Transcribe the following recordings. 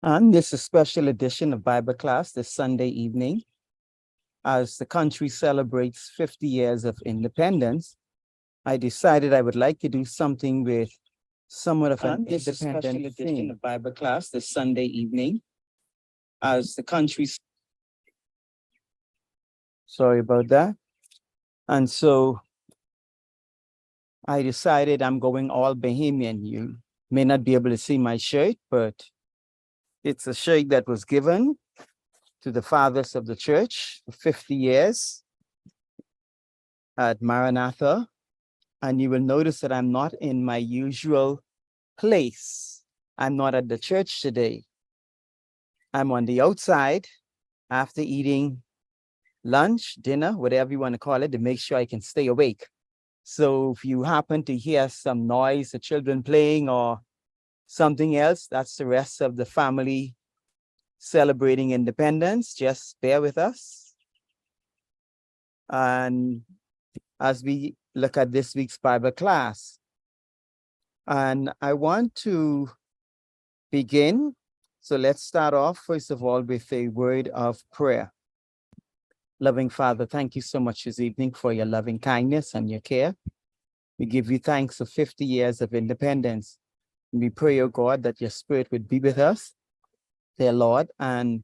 And this is a special edition of Bible class this Sunday evening. As the country celebrates 50 years of independence, I decided I would like to do something with somewhat of an independent theme of Bible class this Sunday evening. As the country, sorry about that. And so I decided I'm going all Bahamian. You may not be able to see my shirt, but it's a shirt that was given to the fathers of the church for 50 years at Maranatha. And you will notice that I'm not in my usual place. I'm not at the church today. I'm on the outside after eating lunch, dinner, whatever you want to call it, to make sure I can stay awake. So if you happen to hear some noise, the children playing or something else, that's the rest of the family celebrating independence. Just bear with us. And as we look at this week's Bible class, and I want to begin. So let's start off, first of all, with a word of prayer. Loving Father, thank you so much this evening for your loving kindness and your care. We give you thanks for 50 years of independence. And we pray, oh God, that your spirit would be with us, dear Lord, and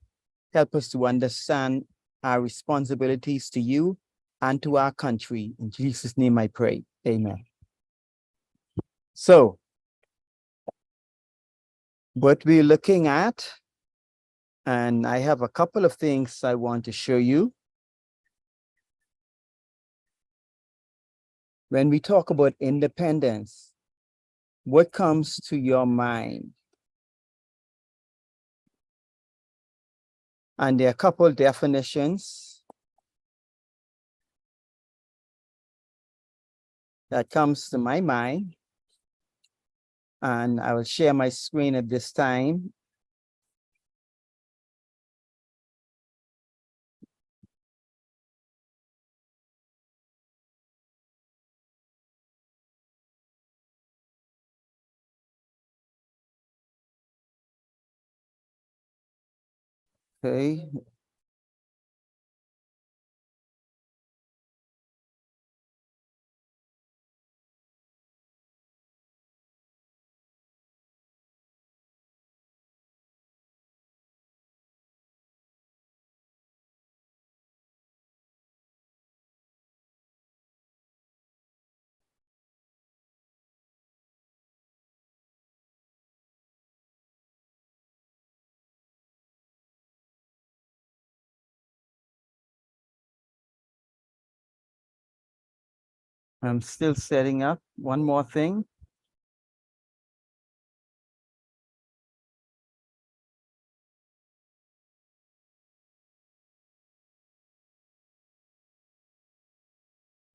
help us to understand our responsibilities to you and to our country. In Jesus' name I pray. Amen. So, what we're looking at, and I have a couple of things I want to show you. When we talk about independence, what comes to your mind? And there are a couple definitions that comes to my mind. And I will share my screen at this time. Okay. I'm still setting up. One more thing.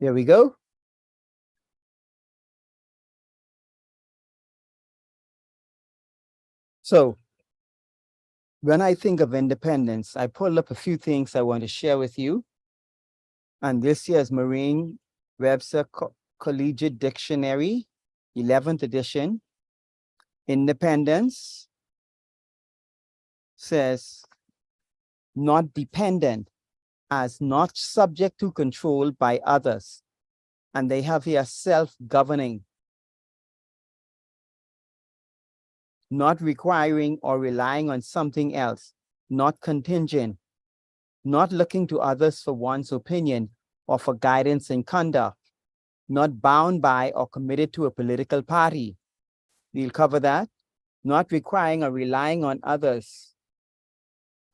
There we go. So when I think of independence, I pulled up a few things I want to share with you. And this year's Merriam-Webster Collegiate Dictionary, 11th edition, independence says not dependent, as not subject to control by others. And they have here self-governing, not requiring or relying on something else, not contingent, not looking to others for one's opinion or for guidance in conduct, not bound by or committed to a political party. We'll cover that. Not requiring or relying on others.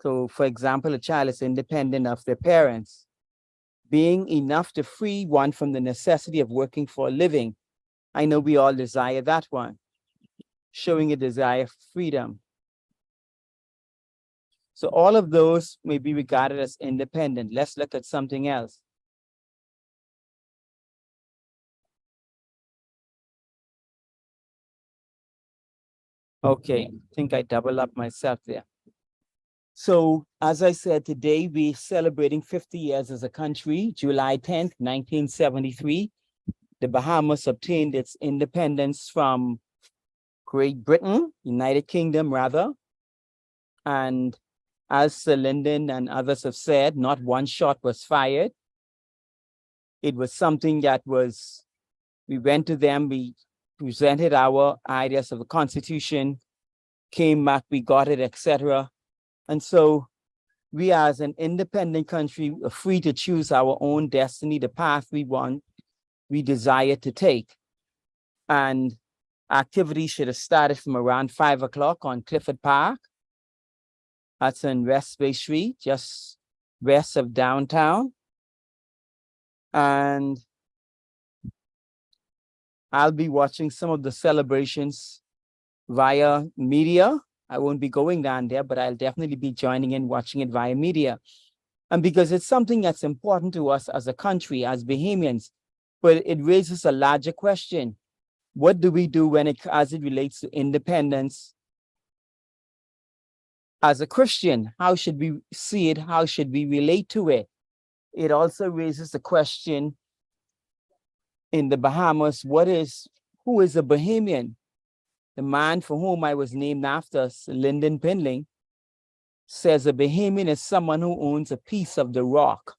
So, for example, a child is independent of their parents, being enough to free one from the necessity of working for a living. I know we all desire that one. Showing a desire for freedom. So all of those may be regarded as independent. Let's look at something else. Okay, I think I doubled up myself there. So as I said, today we're celebrating 50 years as a country. July 10th, 1973, the Bahamas obtained its independence from Great Britain, United Kingdom rather. And as Sir Lyndon and others have said, not one shot was fired. It was something that we went to them, we presented our ideas of the Constitution, came back, we got it, etc. And so we as an independent country are free to choose our own destiny, the path we desire to take. And activity should have started from around 5 o'clock on Clifford Park. That's in West Bay Street, just west of downtown. And I'll be watching some of the celebrations via media. I won't be going down there, but I'll definitely be joining in, watching it via media. And because it's something that's important to us as a country, as Bahamians, but it raises a larger question. What do we do as it relates to independence? As a Christian, how should we see it? How should we relate to it? It also raises the question in the Bahamas, who is a Bahamian? The man for whom I was named after, Lyndon Pindling, says a Bahamian is someone who owns a piece of the rock.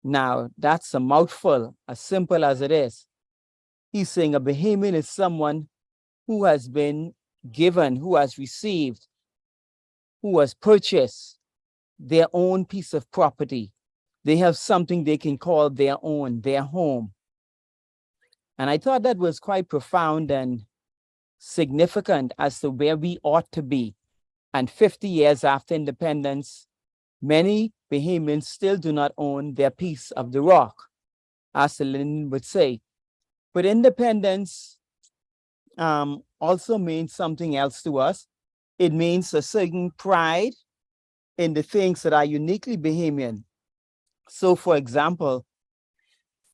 Now, that's a mouthful, as simple as it is. He's saying a Bahamian is someone who has been given, who has received, who has purchased their own piece of property. They have something they can call their own, their home. And I thought that was quite profound and significant as to where we ought to be. And 50 years after independence, many Bahamians still do not own their piece of the rock, as Lyndon would say. But independence also means something else to us. It means a certain pride in the things that are uniquely Bahamian. So, for example,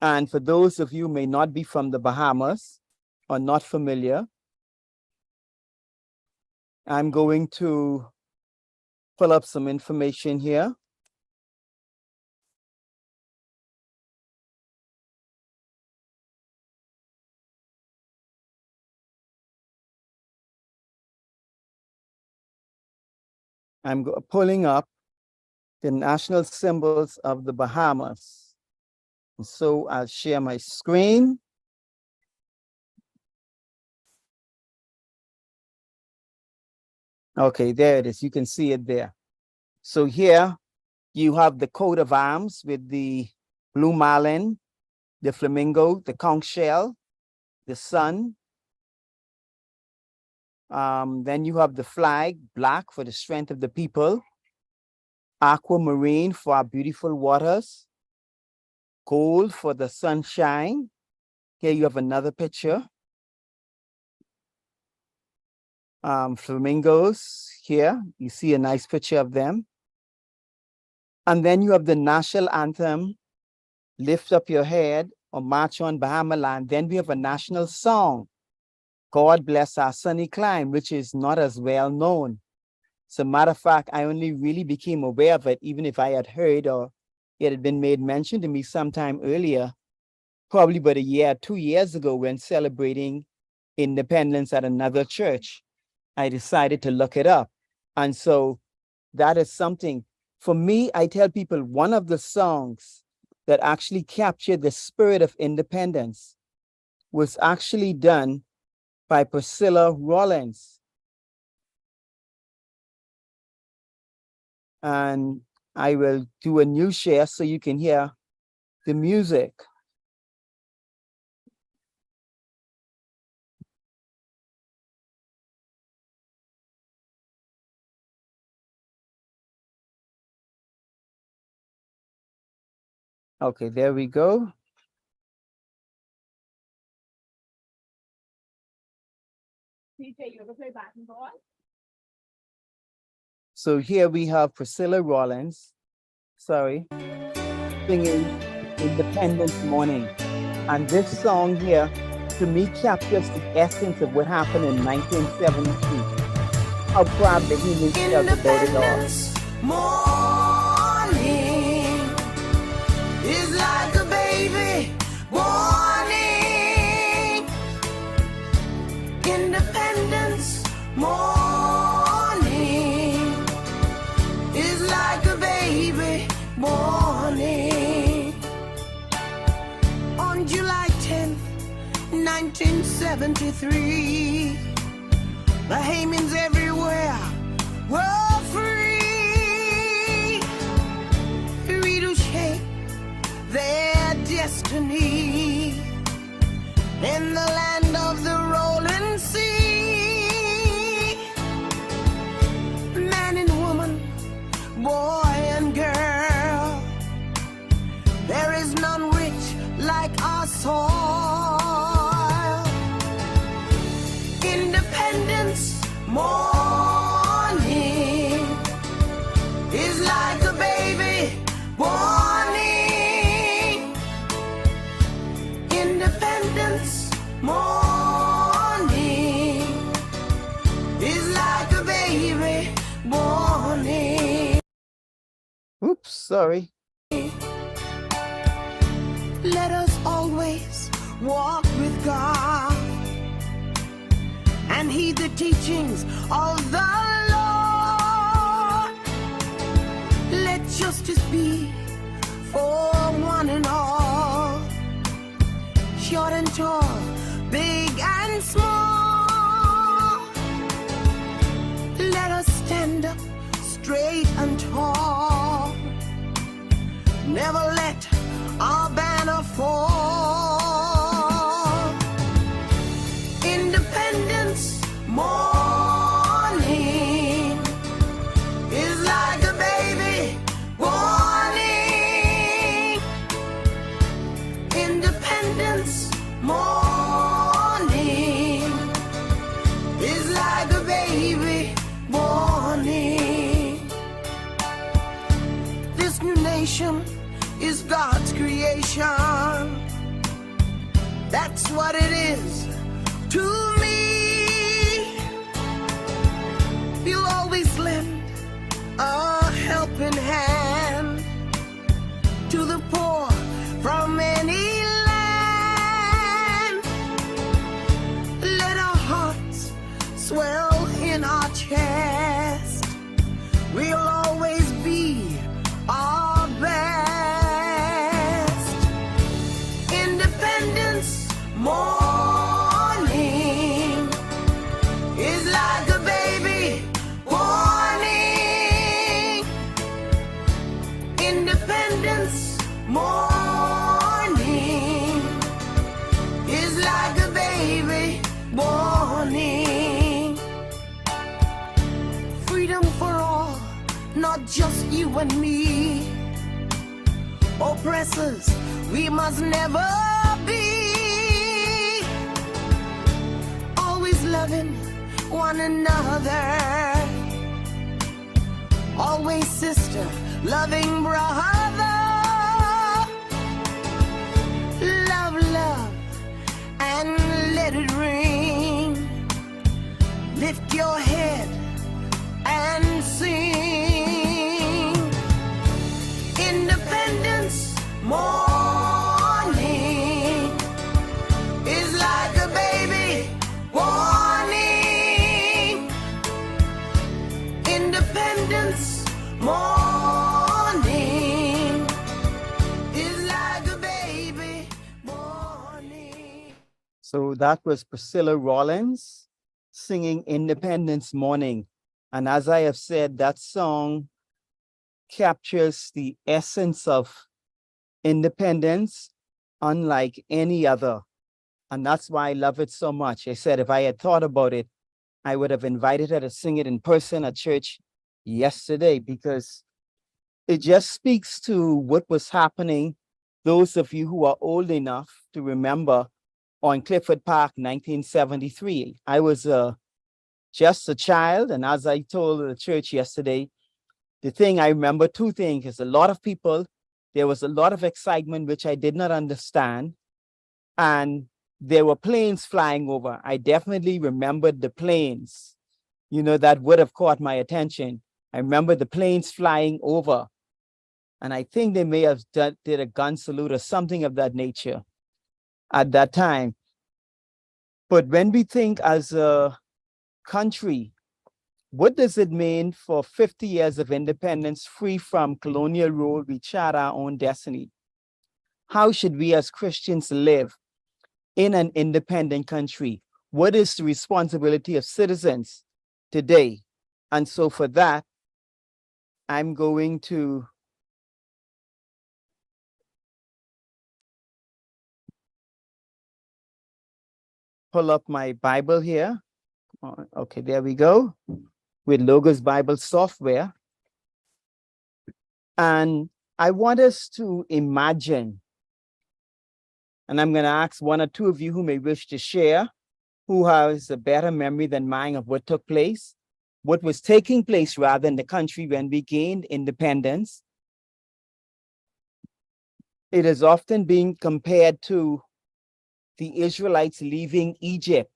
and for those of you who may not be from the Bahamas or not familiar, I'm going to pull up some information here. I'm pulling up the national symbols of the Bahamas. And so I'll share my screen. Okay, there it is. You can see it there. So here you have the coat of arms with the blue marlin, the flamingo, the conch shell, the sun. Then you have the flag, black for the strength of the people, aquamarine for our beautiful waters, gold for the sunshine. Here you have another picture. Flamingos here, you see a nice picture of them. And then you have the national anthem, Lift Up Your Head or March on Bahama Land. Then we have a national song, God Bless Our Sunny Clime, which is not as well known. As a matter of fact, I only really became aware of it, even if I had heard or it had been made mention to me sometime earlier, probably about 2 years ago when celebrating independence at another church. I decided to look it up. And so that is something. For me, I tell people one of the songs that actually captured the spirit of independence was actually done by Priscilla Rollins. And I will do a new share so you can hear the music. Okay, there we go. So here we have Priscilla Rollins, singing Independence Morning. And this song here, to me, captures the essence of what happened in 1972. How proud the humans felt about it all. Morning is like a baby morning. Independence morning. 73. Bahamians everywhere were free, free to shape their destiny in the land of the rolling sea. Man and woman, boy and girl, there is none rich like our soil. Independence morning is like a baby borning. Independence morning is like a baby borning. Oops, sorry. Let us always walk with God and heed the teachings of the Lord. Let justice be for one and all, short and tall, big and small. Let us stand up straight and tall. Never let our banner fall. Independence morning is like a baby borning. Independence morning is like a baby borning. This new nation is God's creation. That's what it is to me. You'll always lend a helping hand to the poor from any land. Let our hearts swell in our chest. We'll always be our best. Independence morning is like a baby borning. Independence morning is like a baby borning. Freedom for all, not just you and me. Oppressors, we must never be. Always loving one another. Always sister, loving brother. Love, love, and let it ring. Lift your head and sing. Independence morning is like a baby warning. Independence morning is like a baby warning. So that was Priscilla Rollins singing Independence Morning. And as I have said, that song captures the essence of independence unlike any other. And that's why I love it so much. I said, if I had thought about it, I would have invited her to sing it in person at church yesterday, because it just speaks to what was happening. Those of you who are old enough to remember on Clifford Park, 1973, I was just a child. And as I told the church yesterday, the thing I remember, two things, is a lot of people, there was a lot of excitement, which I did not understand. And there were planes flying over. I definitely remembered the planes, that would have caught my attention. I remember the planes flying over. And I think they may have did a gun salute or something of that nature at that time. But when we think as a country, what does it mean for 50 years of independence, free from colonial rule, we chart our own destiny? How should we as Christians live? in an independent country? What is the responsibility of citizens today? And so for that, I'm going to pull up my Bible here. Okay, there we go, with Logos Bible software. And I want us to imagine, and I'm going to ask one or two of you who may wish to share, who has a better memory than mine of what took place, what was taking place rather in the country when we gained independence. It is often being compared to the Israelites leaving Egypt.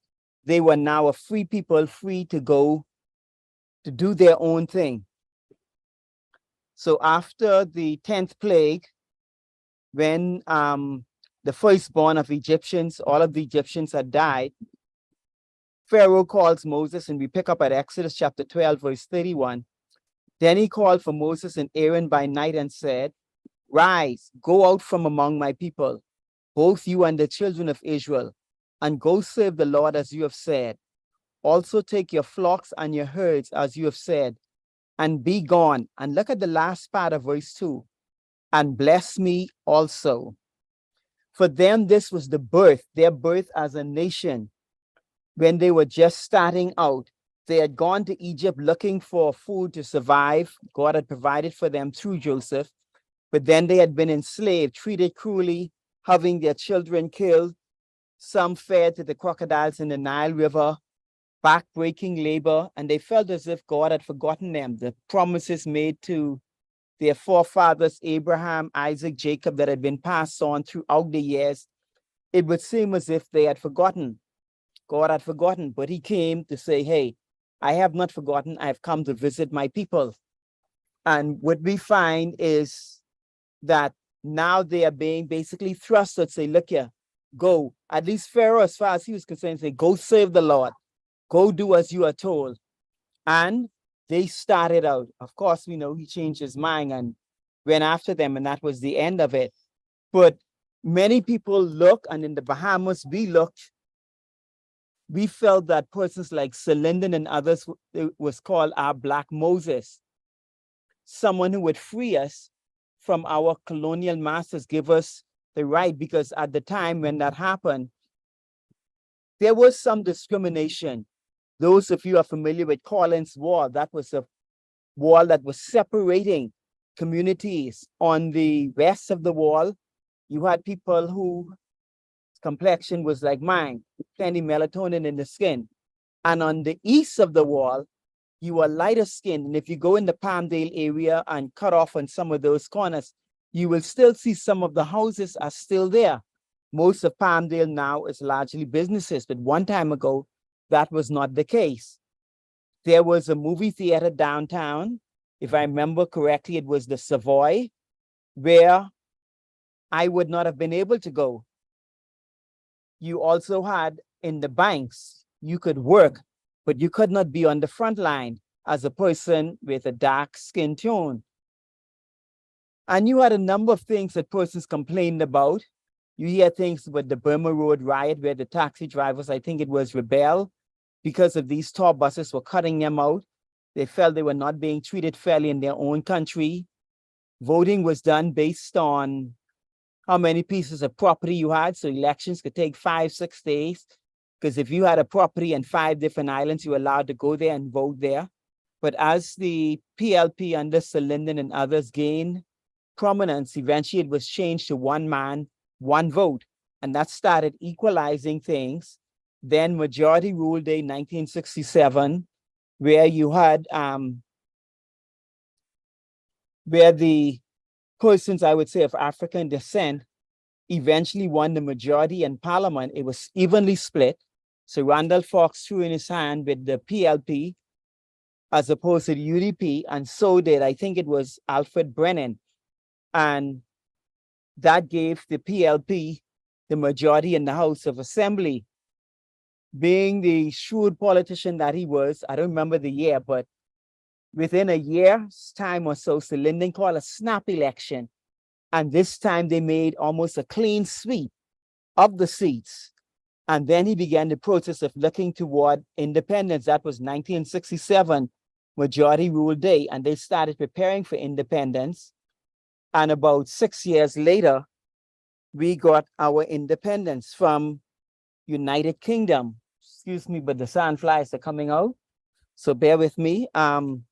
They were now a free people, free to go to do their own thing. So after the 10th plague, when the firstborn of Egyptians, all of the Egyptians had died, Pharaoh calls Moses, and we pick up at Exodus chapter 12, verse 31. Then he called for Moses and Aaron by night and said, "Rise, go out from among my people, both you and the children of Israel, and go serve the Lord as you have said. Also take your flocks and your herds as you have said, and be gone." And look at the last part of verse 2. "And bless me also." For them, this was the birth, their birth as a nation. When they were just starting out, they had gone to Egypt looking for food to survive. God had provided for them through Joseph, but then they had been enslaved, treated cruelly, having their children killed. Some fed to the crocodiles in the Nile River, back-breaking labor, and they felt as if God had forgotten them. The promises made to their forefathers, Abraham, Isaac, Jacob, that had been passed on throughout the years, it would seem as if they had forgotten. God had forgotten, but he came to say, hey, I have not forgotten. I have come to visit my people. And what we find is that now they are being basically thrusted, say, look here, go. At least Pharaoh, as far as he was concerned, say, go serve the Lord. Go do as you are told. And they started out. Of course, we know he changed his mind and went after them, and that was the end of it. But many people look, and in the Bahamas, we looked, we felt that persons like Sir Lyndon and others was called our Black Moses, someone who would free us from our colonial masters, give us the right, because at the time when that happened, there was some discrimination. Those of you are familiar with Collins Wall, that was a wall that was separating communities. On the west of the wall, you had people whose complexion was like mine, plenty melatonin in the skin. And on the east of the wall, you were lighter skinned. And if you go in the Palmdale area and cut off on some of those corners, you will still see some of the houses are still there. Most of Palmdale now is largely businesses, but one time ago, that was not the case. There was a movie theater downtown. If I remember correctly, it was the Savoy, where I would not have been able to go. You also had in the banks, you could work, but you could not be on the front line as a person with a dark skin tone. And you had a number of things that persons complained about. You hear things about the Burma Road riot, where the taxi drivers, I think it was, rebel because of these tour buses were cutting them out. They felt they were not being treated fairly in their own country. Voting was done based on how many pieces of property you had. So elections could take 5-6 days, because if you had a property in 5 different islands, you were allowed to go there and vote there. But as the PLP under Sir Lyndon and others gained prominence, eventually it was changed to one man, one vote. And that started equalizing things. Then Majority Rule Day 1967, where you had, where the persons, I would say, of African descent eventually won the majority in Parliament. It was evenly split. So Randolph Fox threw in his hand with the PLP as opposed to the UDP, and so did, I think it was Alfred Brennan. And that gave the PLP the majority in the House of Assembly. Being the shrewd politician that he was, I don't remember the year, but within a year's time or so, Sir Lyndon called a snap election. And this time they made almost a clean sweep of the seats. And then he began the process of looking toward independence. That was 1967, Majority Rule Day, and they started preparing for independence. And about 6 years later, we got our independence from United Kingdom. Excuse me, but the sandflies are coming out, so bear with me. And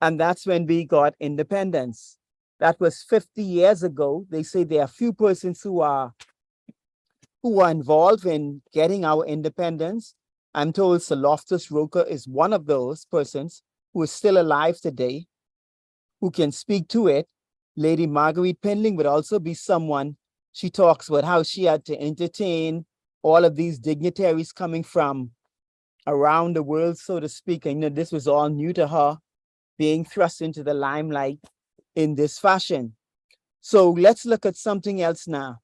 that's when we got independence. That was 50 years ago. They say there are few persons who are involved in getting our independence. I'm told Sir Loftus Roker is one of those persons who is still alive today, who can speak to it. Lady Marguerite Pendling would also be someone. She talks about how she had to entertain all of these dignitaries coming from around the world, so to speak. And this was all new to her, being thrust into the limelight in this fashion. So let's look at something else now.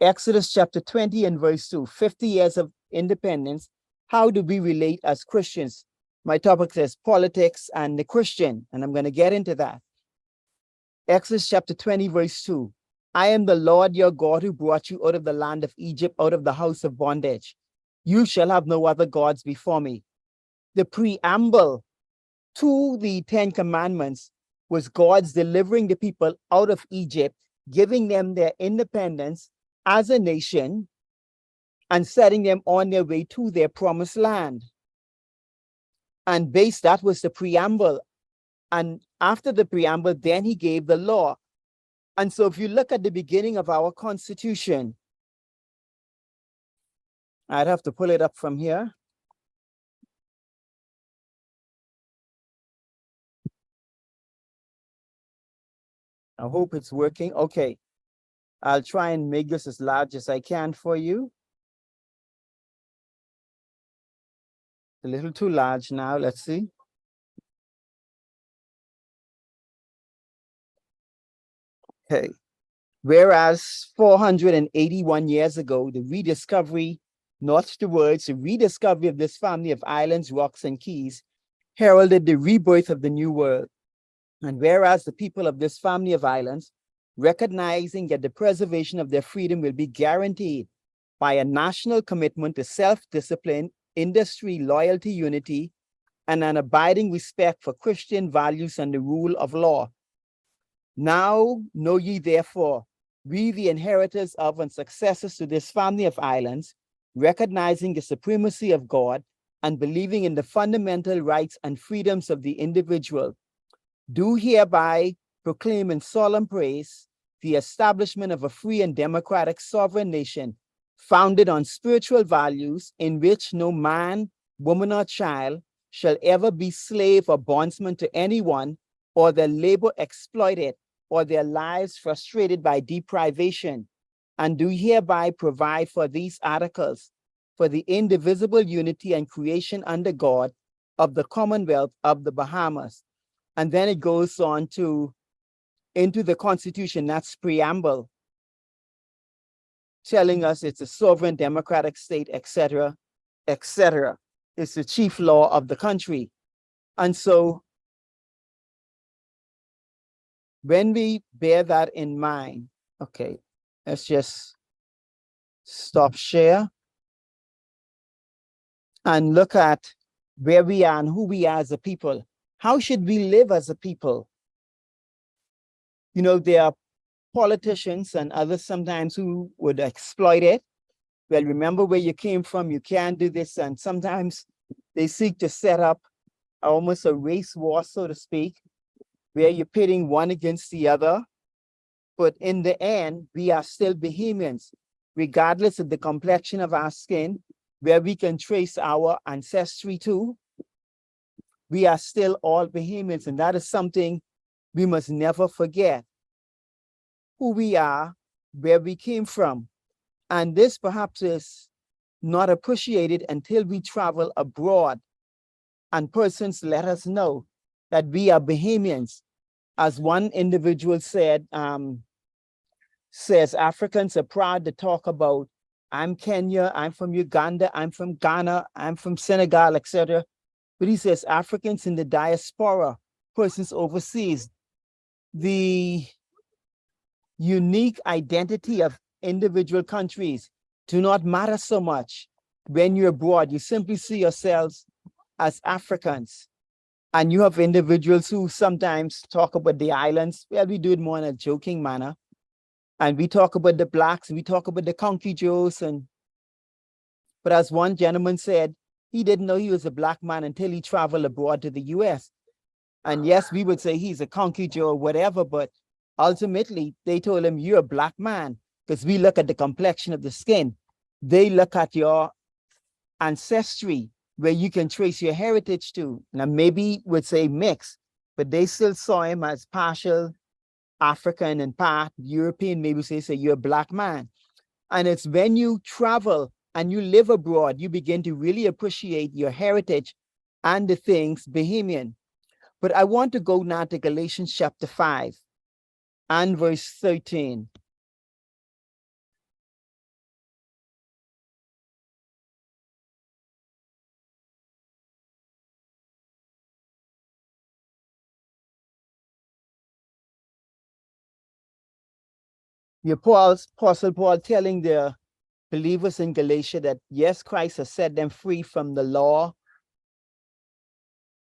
Exodus chapter 20 and verse 2, 50 years of independence. How do we relate as Christians? My topic says politics and the Christian, and I'm going to get into that. Exodus chapter 20, verse 2. I am the Lord your God who brought you out of the land of Egypt, out of the house of bondage. You shall have no other gods before me. The preamble to the Ten Commandments was God's delivering the people out of Egypt, giving them their independence as a nation, and setting them on their way to their promised land. And that was the preamble. And after the preamble, then he gave the law. And so if you look at the beginning of our Constitution, I'd have to pull it up from here. I hope it's working. Okay. I'll try and make this as large as I can for you. A little too large now. Let's see. Okay. Whereas 481 years ago, the rediscovery, not the words, the rediscovery of this family of islands, rocks, and keys heralded the rebirth of the new world. And whereas the people of this family of islands, recognizing that the preservation of their freedom will be guaranteed by a national commitment to self-discipline, industry, loyalty, unity, and an abiding respect for Christian values and the rule of law. Now know ye therefore, we the inheritors of and successors to this family of islands, recognizing the supremacy of God and believing in the fundamental rights and freedoms of the individual, do hereby proclaim in solemn praise the establishment of a free and democratic sovereign nation founded on spiritual values in which no man, woman, or child shall ever be slave or bondsman to anyone, or their labor exploited, or their lives frustrated by deprivation, and do hereby provide for these articles for the indivisible unity and creation under God of the Commonwealth of the Bahamas. And then it goes on into the Constitution, that's preamble, telling us it's a sovereign democratic state, etc., etc. It's the chief law of the country. And so when we bear that in mind, okay, let's just stop share and look at where we are and who we are as a people. How should we live as a people? You know, there are politicians and others sometimes who would exploit it. Well, remember where you came from, you can't do this. And sometimes they seek to set up almost a race war, so to speak, where you're pitting one against the other. But in the end, we are still Bahamians, regardless of the complexion of our skin, where we can trace our ancestry to. We are still all Bahamians, and that is something we must never forget. Who we are, where we came from. And this perhaps is not appreciated until we travel abroad and persons let us know that we are Bahamians. As one individual said, says Africans are proud to talk about, I'm Kenya, I'm from Uganda, I'm from Ghana, I'm from Senegal, etc. But he says Africans in the diaspora, persons overseas, the unique identity of individual countries do not matter so much. When you're abroad, you simply see yourselves as Africans. And you have individuals who sometimes talk about the islands. Well, we do it more in a joking manner. And we talk about the blacks, we talk about the Conky Joes. But as one gentleman said, he didn't know he was a black man until he traveled abroad to the US. And yes, we would say he's a Conky Joe or whatever, but ultimately they told him, you're a black man, because we look at the complexion of the skin. They look at your ancestry, where you can trace your heritage to. Now, maybe would say mixed, but they still saw him as partial African and part European, maybe say you're a black man. And it's when you travel and you live abroad, you begin to really appreciate your heritage and the things Bahamian. But I want to go now to Galatians chapter 5 and verse 13. The Apostle Paul telling the believers in Galatia that yes, Christ has set them free from the law,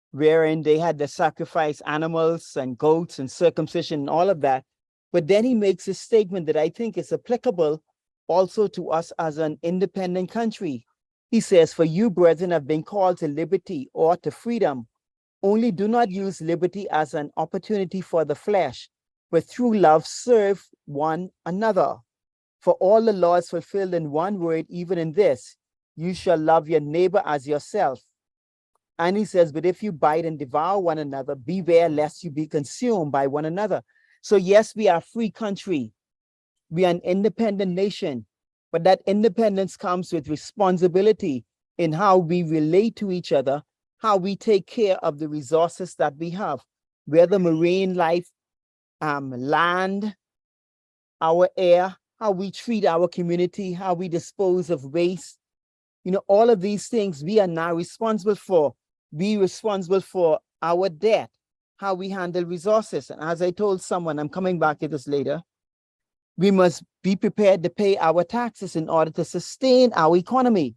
wherein they had to sacrifice animals and goats and circumcision and all of that. But then he makes a statement that I think is applicable also to us as an independent country. He says, for you, brethren, have been called to liberty or to freedom. Only do not use liberty as an opportunity for the flesh, but through love serve one another. For all the law is fulfilled in one word, even in this, you shall love your neighbor as yourself. And he says, but if you bite and devour one another, beware lest you be consumed by one another. So yes, we are a free country. We are an independent nation, but that independence comes with responsibility in how we relate to each other, how we take care of the resources that we have, whether marine life, land, our air, how we treat our community, how we dispose of waste. You know, all of these things we are now responsible for. Be responsible for our debt, how we handle resources. And as I told someone, I'm coming back to this later, we must be prepared to pay our taxes in order to sustain our economy.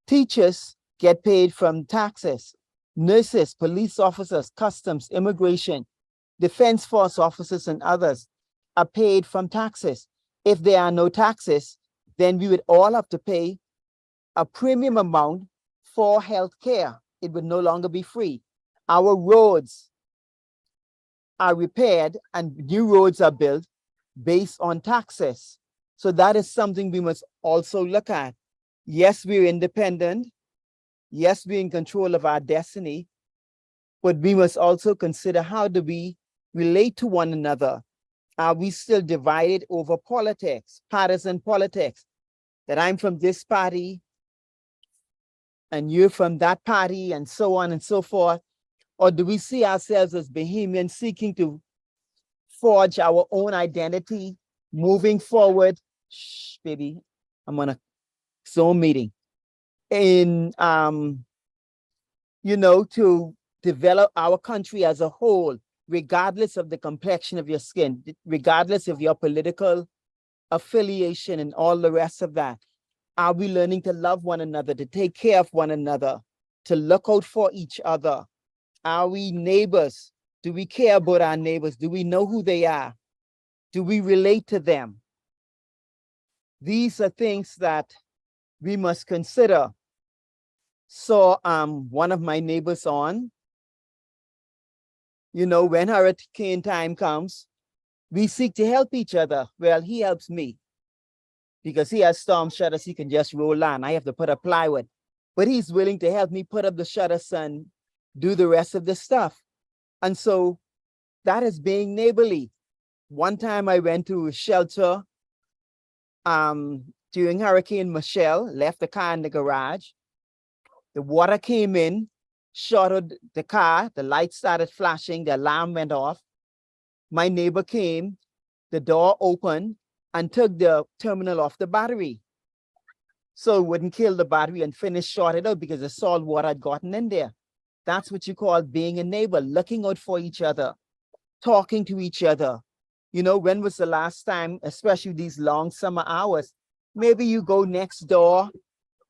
Teachers get paid from taxes. Nurses, police officers, customs, immigration, defense force officers, and others are paid from taxes. If there are no taxes, then we would all have to pay a premium amount for health care. It would no longer be free. Our roads are repaired and new roads are built based on taxes. So that is something we must also look at. Yes, we're independent. Yes, we're in control of our destiny, but we must also consider how do we relate to one another. Are we still divided over politics, partisan politics, that I'm from this party and you're from that party and so on and so forth? Or do we see ourselves as Bahamians seeking to forge our own identity, moving forward? Shh, baby, I'm on a Zoom meeting. In, you know, to develop our country as a whole, regardless of the complexion of your skin, regardless of your political affiliation and all the rest of that. Are we learning to love one another, to take care of one another, to look out for each other? Are we neighbors? Do we care about our neighbors? Do we know who they are? Do we relate to them? These are things that we must consider. So one of my neighbors on, you know, when hurricane time comes, we seek to help each other. Well, he helps me because he has storm shutters. He can just roll on. I have to put up plywood, but he's willing to help me put up the shutters and do the rest of the stuff. And so that is being neighborly. One time I went to a shelter during Hurricane Michelle, left the car in the garage. The water came in, shorted the car, the lights started flashing, the alarm went off. My neighbor came, the door opened and took the terminal off the battery. So it wouldn't kill the battery and finish shorted out because the salt water had gotten in there. That's what you call being a neighbor, looking out for each other, talking to each other. You know, when was the last time, especially these long summer hours, Maybe you go next door,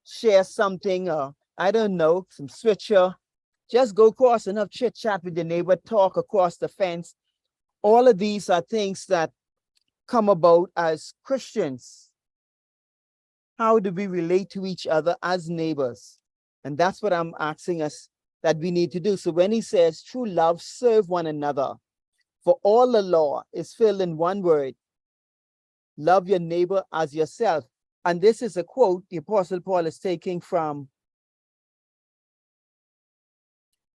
share something, I don't know, some switcher. Just go across and have chit chat with your neighbor, talk across the fence. All of these are things that come about as Christians. How do we relate to each other as neighbors? And that's what I'm asking us that we need to do. So when he says true love, serve one another, for all the law is filled in one word: love your neighbor as yourself. And this is a quote the Apostle Paul is taking from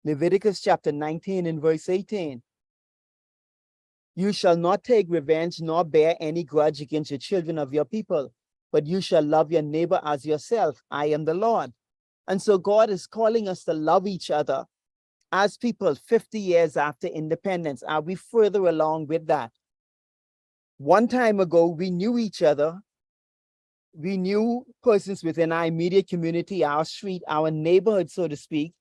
Leviticus chapter 19 and verse 18. You shall not take revenge nor bear any grudge against the children of your people, but you shall love your neighbor as yourself. I am the Lord. And so God is calling us to love each other as people 50 years after independence. Are we further along with that? One time ago, we knew each other. We knew persons within our immediate community, our street, our neighborhood, so to speak.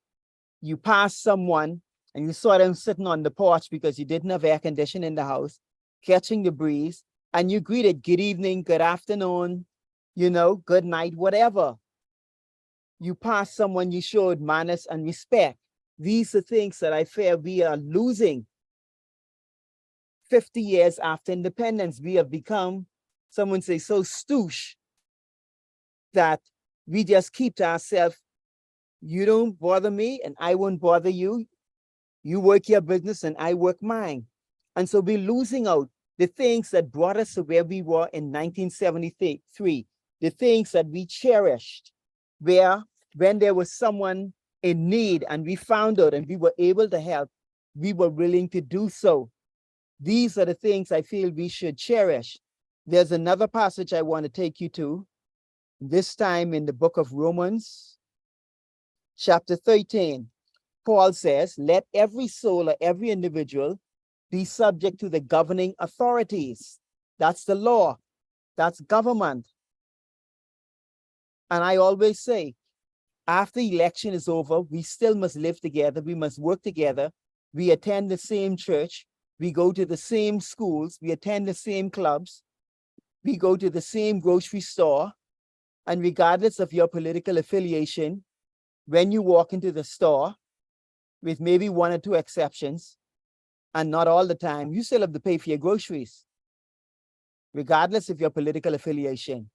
You passed someone and you saw them sitting on the porch because you didn't have air conditioning in the house, catching the breeze, and you greeted good evening, good afternoon, good night, whatever. You passed someone, you showed manners and respect. These are things that I fear we are losing. 50 years after independence, we have become, someone say, so stoosh that we just keep to ourselves. You don't bother me and I won't bother you. You work your business and I work mine. And so we're losing out the things that brought us to where we were in 1973, the things that we cherished, where when there was someone in need and we found out and we were able to help, we were willing to do so. These are the things I feel we should cherish. There's another passage I want to take you to, this time in the book of Romans, chapter 13. Paul says, let every soul or every individual be subject to the governing authorities. That's the law. That's government. And I always say, after election is over, we still must live together. We must work together. We attend the same church. We go to the same schools. We attend the same clubs. We go to the same grocery store. And regardless of your political affiliation, when you walk into the store, with maybe one or two exceptions, and not all the time, you still have to pay for your groceries, regardless of your political affiliation.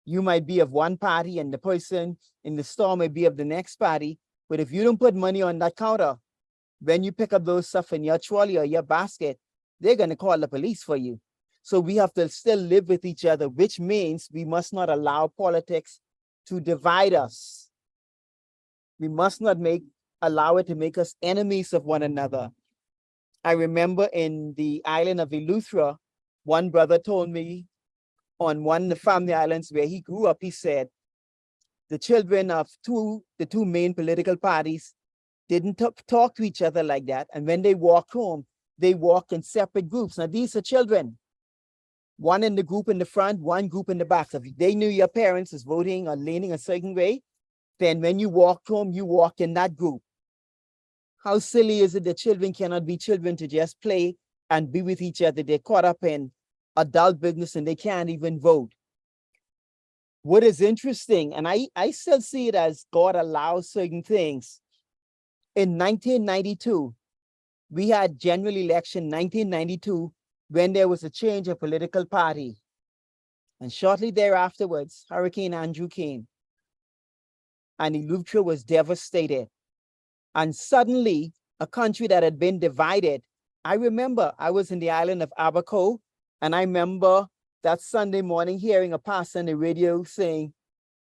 You might be of one party and the person in the store may be of the next party, but if you don't put money on that counter, when you pick up those stuff in your trolley or your basket, they're going to call the police for you. So we have to still live with each other, which means we must not allow politics to divide us. We must not allow it to make us enemies of one another. I remember in the island of Eleuthera, one brother told me on one of the family islands where he grew up, he said, the children of the two main political parties didn't talk to each other like that. And when they walk home, they walk in separate groups. Now, these are children. One in the group in the front, one group in the back. So if they knew your parents is voting or leaning a certain way, then when you walk home, you walk in that group. How silly is it that children cannot be children to just play and be with each other? They're caught up in adult business and they can't even vote. What is interesting, and I still see it as God allows certain things. In 1992, we had general election 1992 when there was a change of political party. And shortly thereafterwards, Hurricane Andrew came and Eleuthera was devastated. And suddenly, a country that had been divided, I remember I was in the island of Abaco, and I remember that Sunday morning hearing a pastor on the radio saying,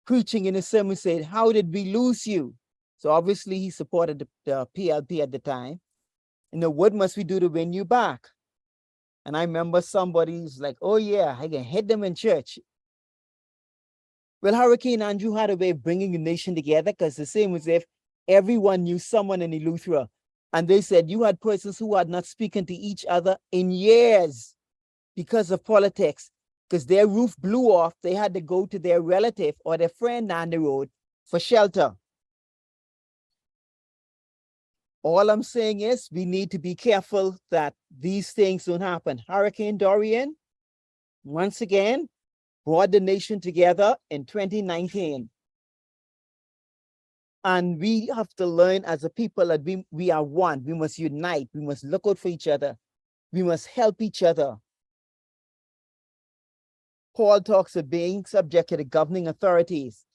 preaching in a sermon, said, how did we lose you? So obviously he supported the PLP at the time. What must we do to win you back? And I remember somebody's like, oh yeah, I can hit them in church. Well, Hurricane Andrew had a way of bringing the nation together, because the same as if everyone knew someone in Eleuthera. And they said you had persons who had not spoken to each other in years because of politics, because their roof blew off. They had to go to their relative or their friend down the road for shelter. All I'm saying is we need to be careful that these things don't happen. Hurricane Dorian, once again, brought the nation together in 2019. And we have to learn as a people that we are one. We must unite. We must look out for each other. We must help each other. Paul talks of being subject to the governing authorities.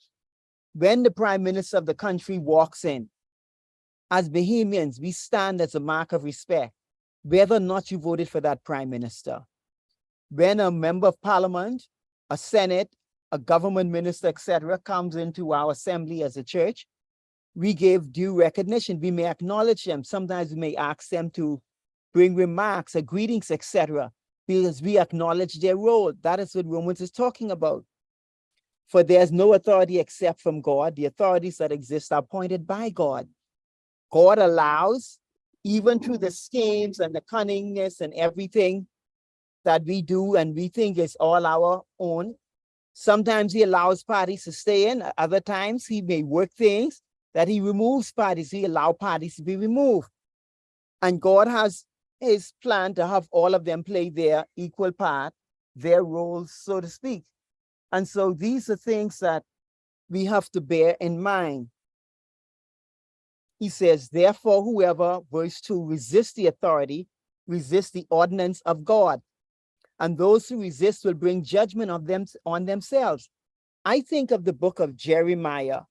When the prime minister of the country walks in, as Bahamians, we stand as a mark of respect, whether or not you voted for that prime minister. When a member of parliament, a senate, a government minister, etc., comes into our assembly as a church, we give due recognition. We may acknowledge them. Sometimes we may ask them to bring remarks or greetings, etc., because we acknowledge their role. That is what Romans is talking about. For there's no authority except from God. The authorities that exist are appointed by God. God allows, even through the schemes and the cunningness and everything that we do and we think is all our own. Sometimes he allows parties to stay in. Other times he may work things that he removes parties. He allows parties to be removed. And God has his plan to have all of them play their equal part, their roles, so to speak. And so these are things that we have to bear in mind. He says, therefore, whoever, verse 2, resists the authority, resists the ordinance of God. And those who resist will bring judgment on themselves. I think of the book of Jeremiah,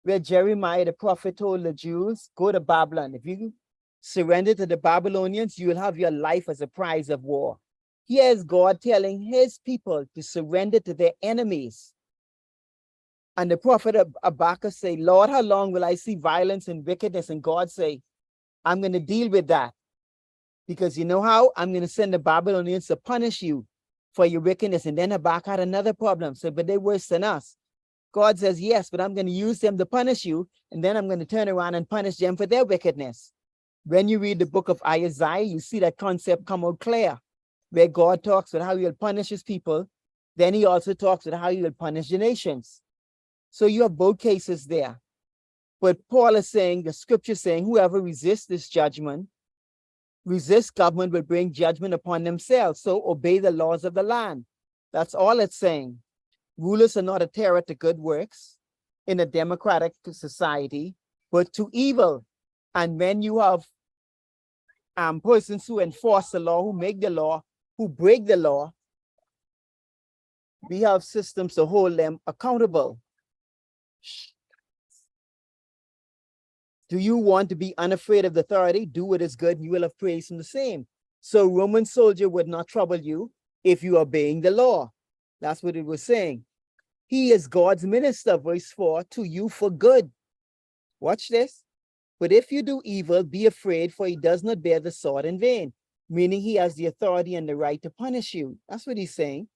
where Jeremiah the prophet told the Jews, go to Babylon. If you surrender to the Babylonians, you will have your life as a prize of war. Here's God telling his people to surrender to their enemies. And the prophet Habakkuk say, Lord, how long will I see violence and wickedness? And God say, I'm going to deal with that. Because you know how? I'm going to send the Babylonians to punish you for your wickedness. And then Habakkuk had another problem. So, but they're worse than us. God says, yes, but I'm going to use them to punish you. And then I'm going to turn around and punish them for their wickedness. When you read the book of Isaiah, you see that concept come out clear, where God talks about how he will punish his people. Then he also talks about how he will punish the nations. So you have both cases there. But Paul is saying, the scripture is saying, whoever resists this judgment, resists government, will bring judgment upon themselves. So obey the laws of the land. That's all it's saying. Rulers are not a terror to good works in a democratic society, but to evil. And when you have persons who enforce the law, who make the law, who break the law, we have systems to hold them accountable. Do you want to be unafraid of the authority? Do what is good, and you will have praise from the same. So Roman soldier would not trouble you if you are obeying the law. That's what it was saying. He is God's minister, verse 4, to you for good. Watch this. But if you do evil, be afraid, for he does not bear the sword in vain, meaning he has the authority and the right to punish you. That's what he's saying.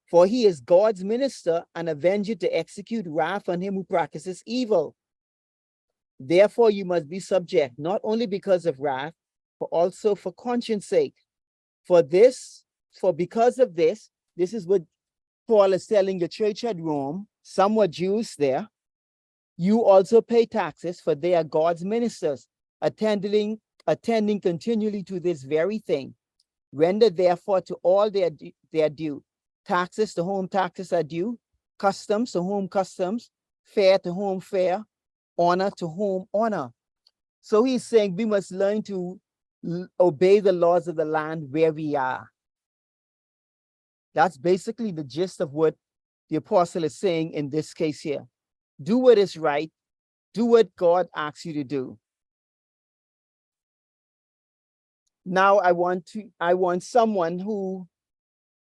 For he is God's minister, and avenger to execute wrath on him who practices evil. Therefore, you must be subject, not only because of wrath, but also for conscience sake. For because of this is what Paul is telling the church at Rome. Some were Jews there. You also pay taxes, for they are God's ministers, attending continually to this very thing. Render therefore to all their due. Taxes to whom taxes are due, customs to whom customs, fair to whom fair, honor to whom honor. So he's saying we must learn to obey the laws of the land where we are. That's basically the gist of what the apostle is saying in this case here. Do what is right. Do what God asks you to do. Now I want someone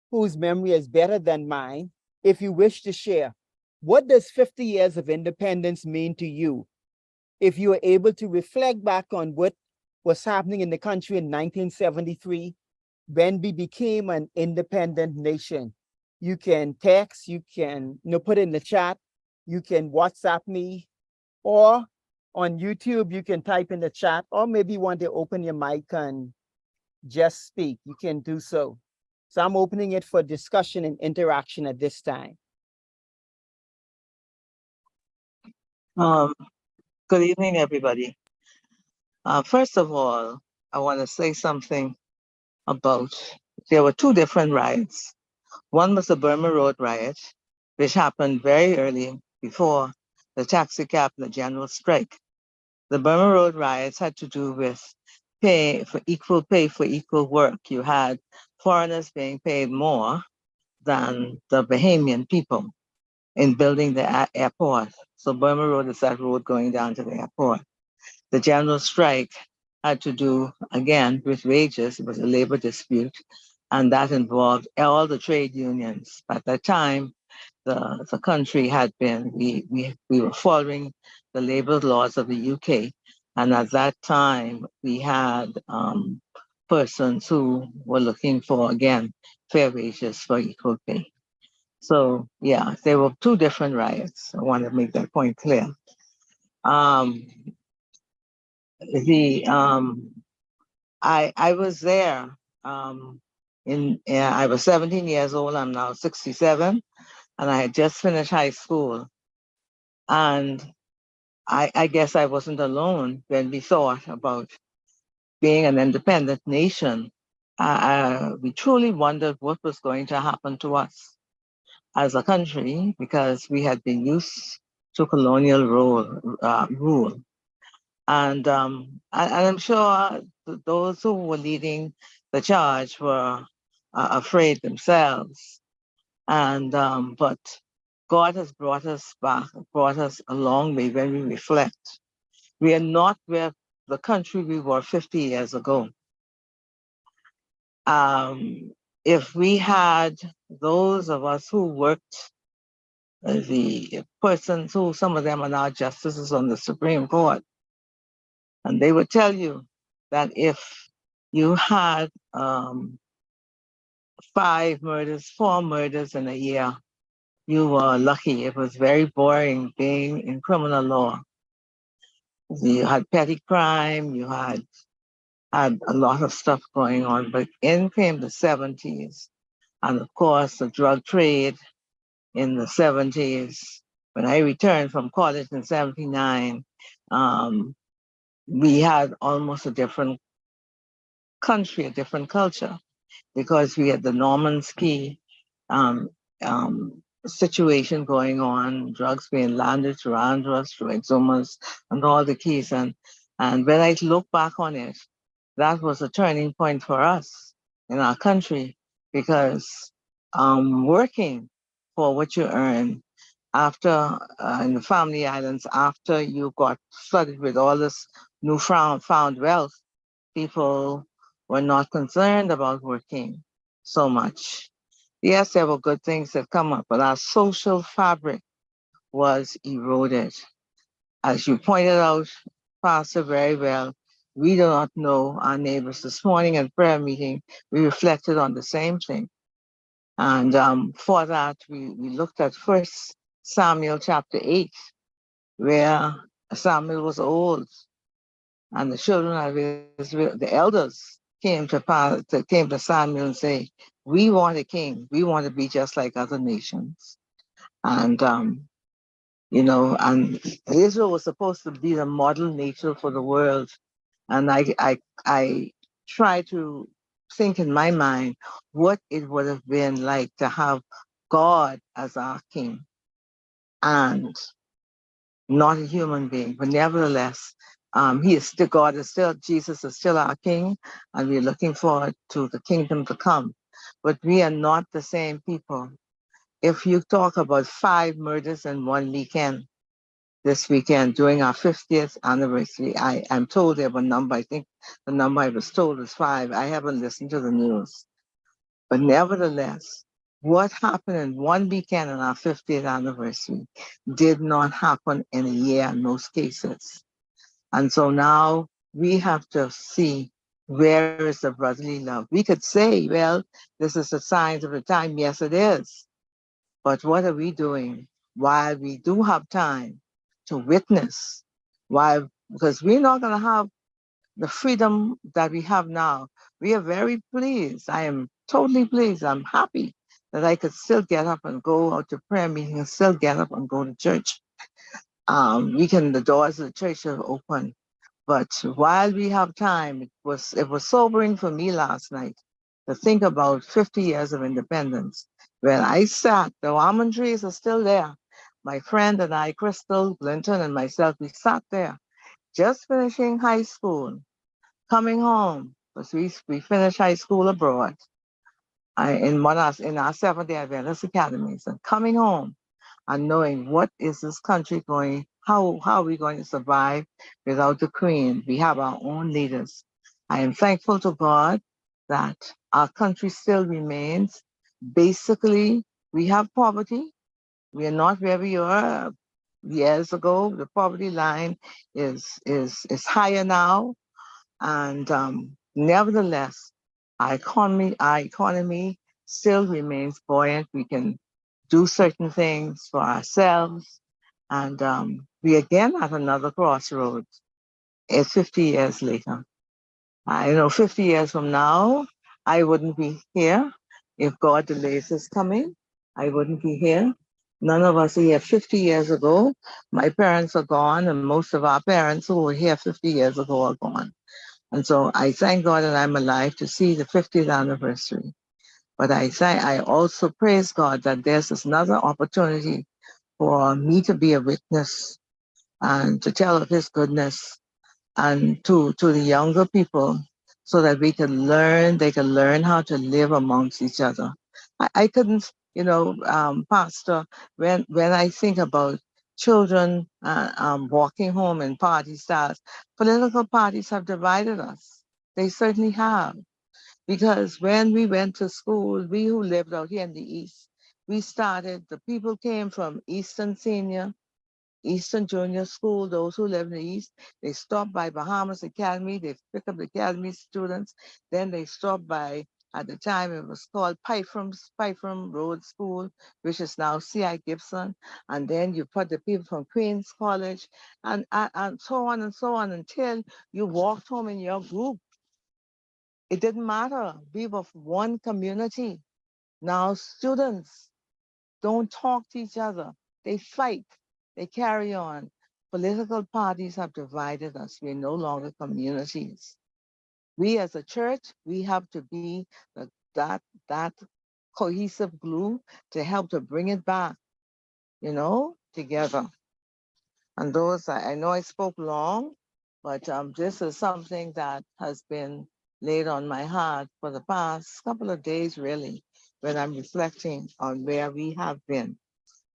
whose memory is better than mine, if you wish to share. What does 50 years of independence mean to you? If you are able to reflect back on what was happening in the country in 1973, when we became an independent nation. You can text, you can put it in the chat, you can WhatsApp me, or on YouTube, you can type in the chat, or maybe you want to open your mic and just speak. You can do so. So I'm opening it for discussion and interaction at this time. Good evening, everybody. First of all, I want to say something about, there were two different riots. One was the Burma Road riot, which happened very early before the taxi cab and the general strike. The Burma Road riots had to do with pay for equal work. You had foreigners being paid more than the Bahamian people in building the airport. So Burma Road is that road going down to the airport. The general strike had to do, again, with wages. It was a labor dispute, and that involved all the trade unions. At that time, the country had been, we were following the labor laws of the UK. And at that time, we had persons who were looking for, again, fair wages for equal pay. So, yeah, there were two different riots. I want to make that point clear. Um, I was there. I was 17 years old. I'm now 67, and I had just finished high school. And I guess I wasn't alone when we thought about being an independent nation. We truly wondered what was going to happen to us as a country because we had been used to colonial rule. And I'm sure those who were leading the charge were afraid themselves. And but God has brought us back, brought us a long way when we reflect. We are not where the country we were 50 years ago. If we had those of us who worked, the persons who, some of them are now justices on the Supreme Court, and they would tell you that if you had 4 murders in a year, you were lucky. It was very boring being in criminal law. You had petty crime, you had a lot of stuff going on, but in came the 70s, and of course the drug trade in the 70s. When I returned from college in 79, we had almost a different country, a different culture, because we had the Normandy situation going on, drugs being landed through Andros, through Exumas, and all the keys. And when I look back on it, that was a turning point for us in our country, because working for what you earn after in the family islands, after you got flooded with all this found wealth, people were not concerned about working so much. Yes, there were good things that come up, but our social fabric was eroded. As you pointed out, Pastor, very well, we do not know our neighbors. This morning in prayer meeting, we reflected on the same thing. And for that, we looked at 1 Samuel chapter 8, where Samuel was old, and the children of Israel, the elders, came to Samuel and say, "We want a king. We want to be just like other nations." And and Israel was supposed to be the model nation for the world. And I try to think in my mind what it would have been like to have God as our king and not a human being, but nevertheless, he is still God. Is still Jesus is still our King, and we're looking forward to the kingdom to come. But we are not the same people. If you talk about 5 murders in one weekend, this weekend during our 50th anniversary, I'm told there were a number. I think the number I was told was 5. I haven't listened to the news, but nevertheless, what happened in one weekend on our 50th anniversary did not happen in a year in most cases. And so now we have to see, where is the brotherly love? We could say, well, this is the signs of the time. Yes, it is. But what are we doing while we do have time to witness? Why? Because we're not going to have the freedom that we have now. We are very pleased. I am totally pleased. I'm happy that I could still get up and go out to prayer meeting and still get up and go to church. The doors of the church are open. But while we have time, it was sobering for me last night to think about 50 years of independence. When I sat, the almond trees are still there. My friend and I, Crystal, Clinton, and myself, we sat there, just finishing high school, coming home, because we finished high school abroad in our Seventh-day Adventist academies, and coming home and knowing what is this country going, how are we going to survive without the Queen? We have our own leaders. I am thankful to God that our country still remains. Basically, we have poverty. We are not where we were years ago. The poverty line is higher now, and nevertheless, our economy still remains buoyant. We can do certain things for ourselves, and we again at another crossroads. It's 50 years later. I know 50 years from now, I wouldn't be here. If God delays his coming, I wouldn't be here. None of us are here 50 years ago. My parents are gone, and most of our parents who were here 50 years ago are gone. And so I thank God that I'm alive to see the 50th anniversary. But I also praise God that there's this another opportunity for me to be a witness and to tell of his goodness and to the younger people so that they can learn how to live amongst each other. I couldn't, Pastor, when I think about children walking home in party styles, political parties have divided us. They certainly have. Because when we went to school, we who lived out here in the East, the people came from Eastern Senior, Eastern Junior School, those who live in the East, they stopped by Bahamas Academy, they picked up the Academy students, then they stopped by, at the time it was called Pyfram Road School, which is now C.I. Gibson, and then you put the people from Queens College, and so on until you walked home in your group. It didn't matter. We were one community. Now students don't talk to each other. They fight. They carry on. Political parties have divided us. We're no longer communities. We as a church, we have to be that cohesive glue to help to bring it back, together. And those, I know I spoke long, but this is something that has been laid on my heart for the past couple of days, really, when I'm reflecting on where we have been.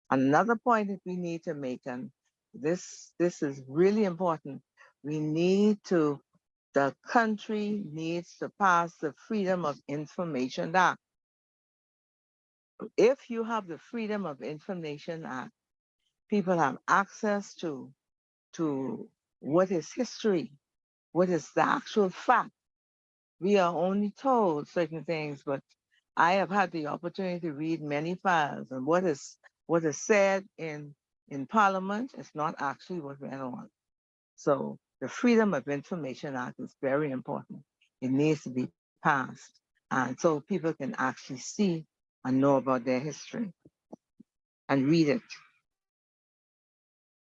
Another point that we need to make, and this is really important, the country needs to pass the Freedom of Information Act. If you have the Freedom of Information Act, people have access to what is history, what is the actual fact. We are only told certain things, but I have had the opportunity to read many files, and what is said in Parliament is not actually what went on. So the Freedom of Information Act is very important. It needs to be passed, and so people can actually see and know about their history and read it.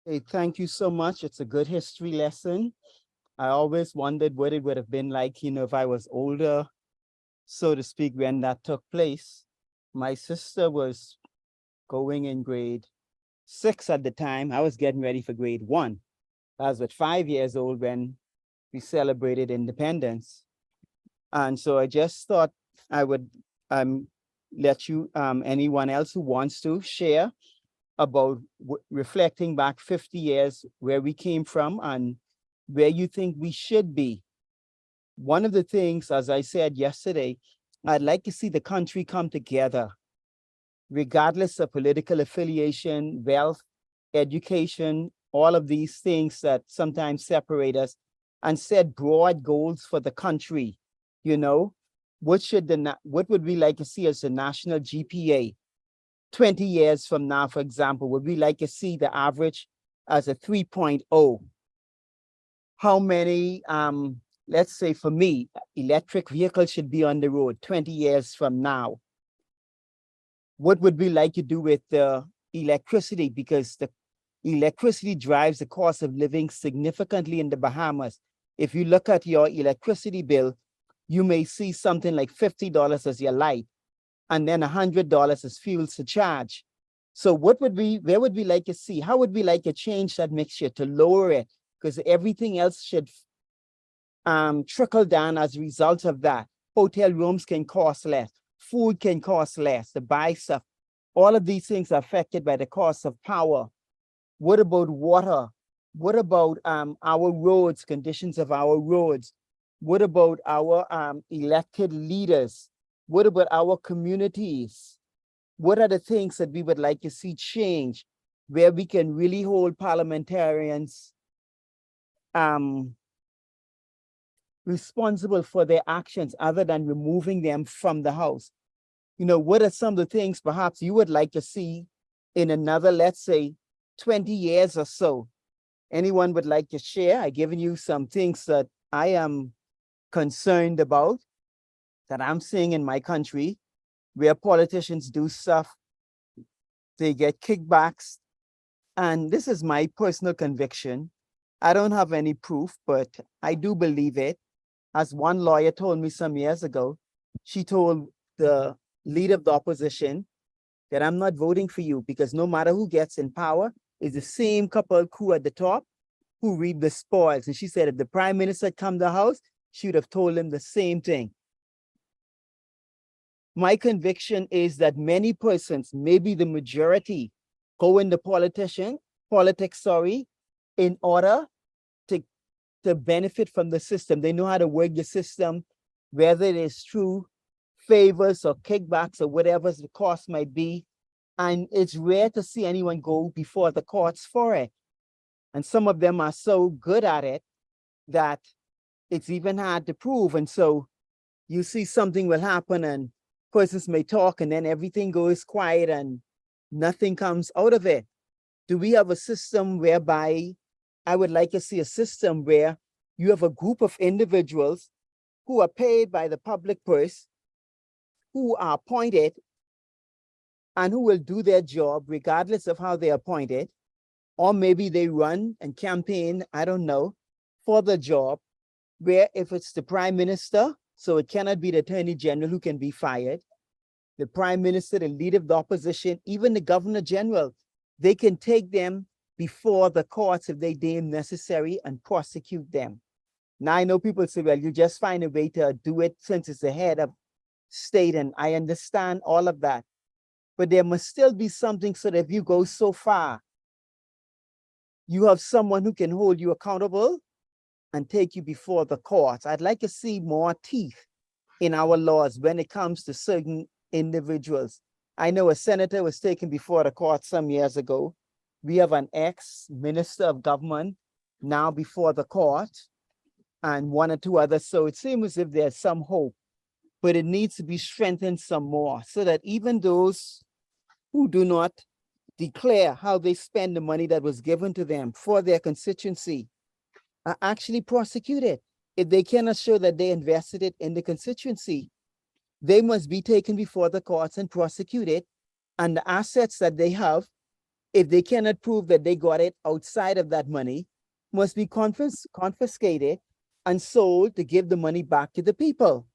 Hey, thank you so much. It's a good history lesson. I always wondered what it would have been like, if I was older, so to speak, when that took place. My sister was going in grade 6 at the time. I was getting ready for grade 1. I was 5 years old when we celebrated independence. And so I just thought I would let you, anyone else who wants to, share about reflecting back 50 years, where we came from and where you think we should be. One of the things, as I said yesterday, I'd like to see the country come together, regardless of political affiliation, wealth, education, all of these things that sometimes separate us, and set broad goals for the country. What would we like to see as a national GPA 20 years from now? For example, would we like to see the average as a 3.0? How many, let's say for me, electric vehicles should be on the road 20 years from now? What would we like to do with the electricity? Because the electricity drives the cost of living significantly in the Bahamas. If you look at your electricity bill, you may see something like $50 as your light. and then $100 is fuel surcharge. So where would we like to see? How would we like to change that mixture to lower it? Because everything else should trickle down as a result of that. Hotel rooms can cost less, food can cost less to buy stuff. All of these things are affected by the cost of power. What about water? What about our roads, conditions of our roads? What about our elected leaders? What about our communities? What are the things that we would like to see change where we can really hold parliamentarians responsible for their actions other than removing them from the House? You know, what are some of the things perhaps you would like to see in another, let's say, 20 years or so? Anyone would like to share? I've given you some things that I am concerned about, that I'm seeing in my country, where politicians do stuff, they get kickbacks. And this is my personal conviction. I don't have any proof, but I do believe it. As one lawyer told me some years ago, she told the leader of the opposition that I'm not voting for you because no matter who gets in power, it's the same couple crew at the top who reap the spoils. And she said if the prime minister had come to the House, she would have told him the same thing. My conviction is that many persons, maybe the majority, go into politics, in order to benefit from the system. They know how to work the system, whether it is through favors or kickbacks or whatever the cost might be. And it's rare to see anyone go before the courts for it. And some of them are so good at it that it's even hard to prove. And so you see something will happen and persons may talk and then everything goes quiet and nothing comes out of it. Do we have a system whereby, I would like to see a system where you have a group of individuals who are paid by the public purse, who are appointed and who will do their job regardless of how they're appointed, or maybe they run and campaign, I don't know, for the job, where if it's the prime minister, so it cannot be the attorney general who can be fired, the prime minister, the leader of the opposition, even the governor general, they can take them before the courts if they deem necessary and prosecute them. Now I know people say, well, you just find a way to do it since it's the head of state, and I understand all of that. But there must still be something so that if you go so far, you have someone who can hold you accountable and take you before the courts. I'd like to see more teeth in our laws when it comes to certain individuals. I know a senator was taken before the court some years ago. We have an ex-minister of government now before the court and one or two others. So it seems as if there's some hope, but it needs to be strengthened some more so that even those who do not declare how they spend the money that was given to them for their constituency are actually prosecuted. If they cannot show that they invested it in the constituency, they must be taken before the courts and prosecuted. And the assets that they have, if they cannot prove that they got it outside of that money, must be confiscated and sold to give the money back to the people.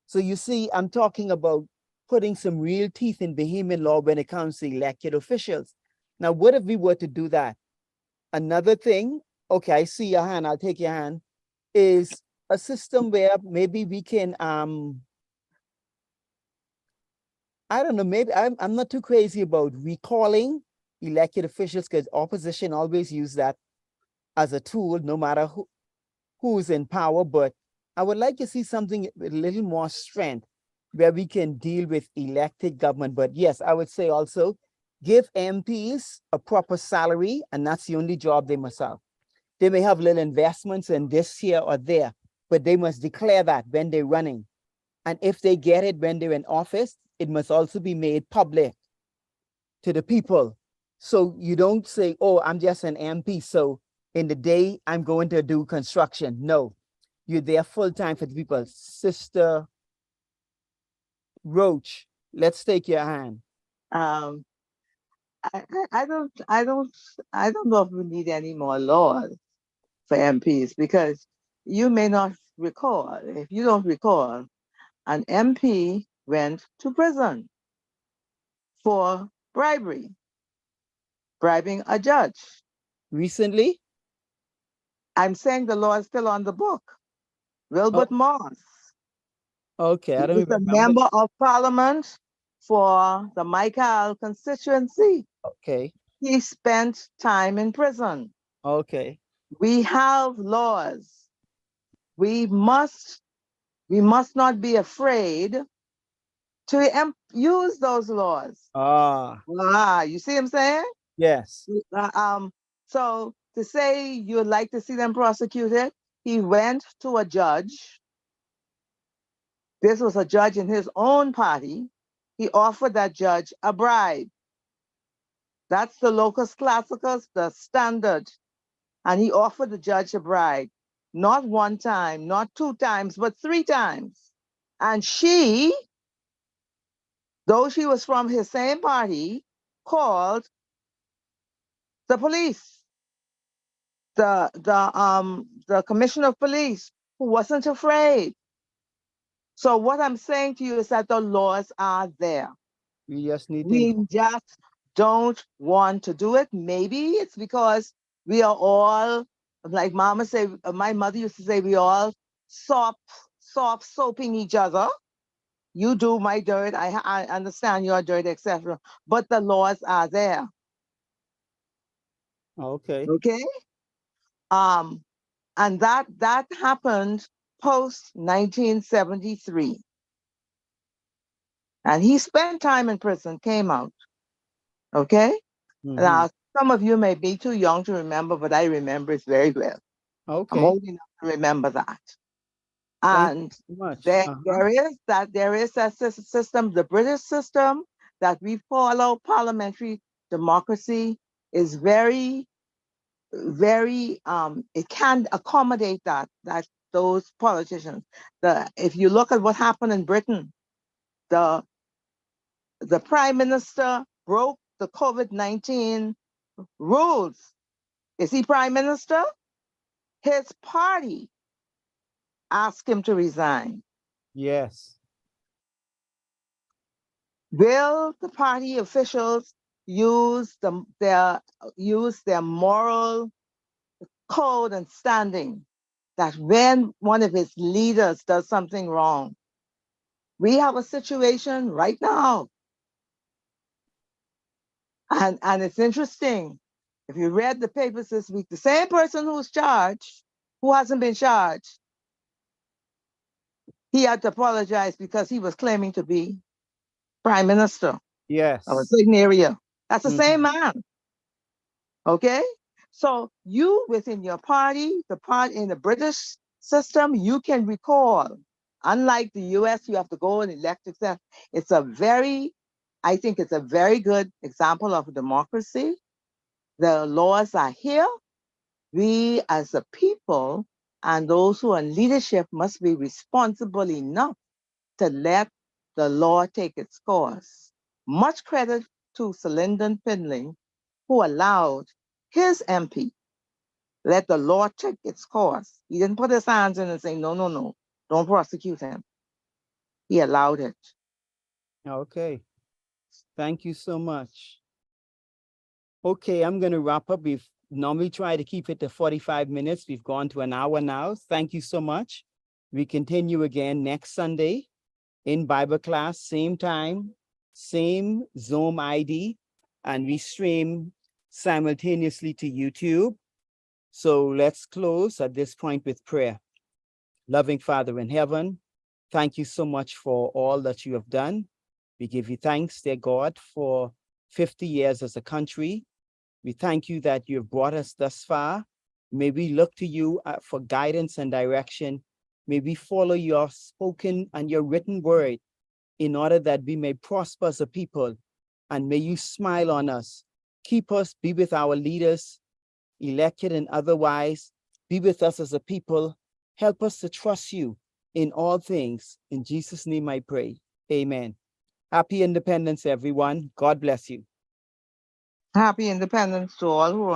So you see, I'm talking about putting some real teeth in Bahamian law when it comes to elected officials. Now, what if we were to do that? Another thing, okay, I see your hand, I'll take your hand, is a system where maybe we can, I don't know, maybe I'm not too crazy about recalling elected officials because opposition always use that as a tool, no matter who's in power. But I would like to see something with a little more strength where we can deal with elected government. But yes, I would say also give MPs a proper salary, and that's the only job they must have. They may have little investments in this here or there, but they must declare that when they're running. And if they get it when they're in office, it must also be made public to the people. So you don't say, oh, I'm just an MP, so in the day I'm going to do construction. No, you're there full time for the people. Sister Roach, let's take your hand. I don't know if we need any more laws for MPs, because you may not recall. If you don't recall, an MP went to prison for bribery, bribing a judge. Recently? I'm saying the law is still on the book. Wilbert Moss. Okay, I He don't was even a remember. member of parliament for the Michael constituency. Okay, He spent time in prison. okay. We have laws. We must not be afraid to use those laws. Ah, You see what I'm saying? yes. So to say you would like to see them prosecuted, he went to a judge. This was a judge in his own party. He offered that judge a bribe. That's the locus classicus, the standard. And he offered the judge a bribe. Not one time, not two times, but three times. And she, though she was from his same party, called the police, the commissioner of police, who wasn't afraid. So what I'm saying to you is that the laws are there. We just need to. We just don't want to do it. Maybe it's because we are all, like Mama say, my mother used to say, we all soft soaping each other. You do my dirt, I understand your dirt, etc. But the laws are there. Okay. Okay. And that happened post 1973. And he spent time in prison, came out. Okay. Mhm. Now, some of you may be too young to remember, but I remember it very well. I'm Okay. old enough to remember that. Thank And you so much. there is that system, the British system that we follow, parliamentary democracy, is very, very it can accommodate that those politicians. If you look at what happened in Britain, the prime minister broke the COVID-19 rules. Is he prime minister? His party asked him to resign. Yes. Will the party officials use their moral code and standing that when one of its leaders does something wrong? We have a situation right now. And it's interesting. If you read the papers this week, the same person who's charged, who hasn't been charged, he had to apologize because he was claiming to be prime minister Yes. of a certain area. That's the Mhm. same man. Okay? So you within your party, the part in the British system, you can recall. Unlike the US, you have to go and elect, etc. I think it's a very good example of democracy. The laws are here. We as a people and those who are in leadership must be responsible enough to let the law take its course. Much credit to Sir Lyndon Finley, who allowed his MP let the law take its course. He didn't put his hands in and say, no, no, no, don't prosecute him. He allowed it. Okay. Thank you so much. Okay, I'm going to wrap up. We've normally try to keep it to 45 minutes. We've gone to an hour now. Thank you so much. We continue again next Sunday in Bible class, same time, same Zoom ID, and we stream simultaneously to YouTube. So let's close at this point with prayer. Loving Father in heaven, thank you so much for all that you have done. We give you thanks, dear God, for 50 years as a country. We thank you that you have brought us thus far. May we look to you for guidance and direction. May we follow your spoken and your written word in order that we may prosper as a people. And may you smile on us. Keep us, be with our leaders, elected and otherwise. Be with us as a people. Help us to trust you in all things. In Jesus' name I pray. Amen. Happy Independence, everyone. God bless you. Happy independence to all who are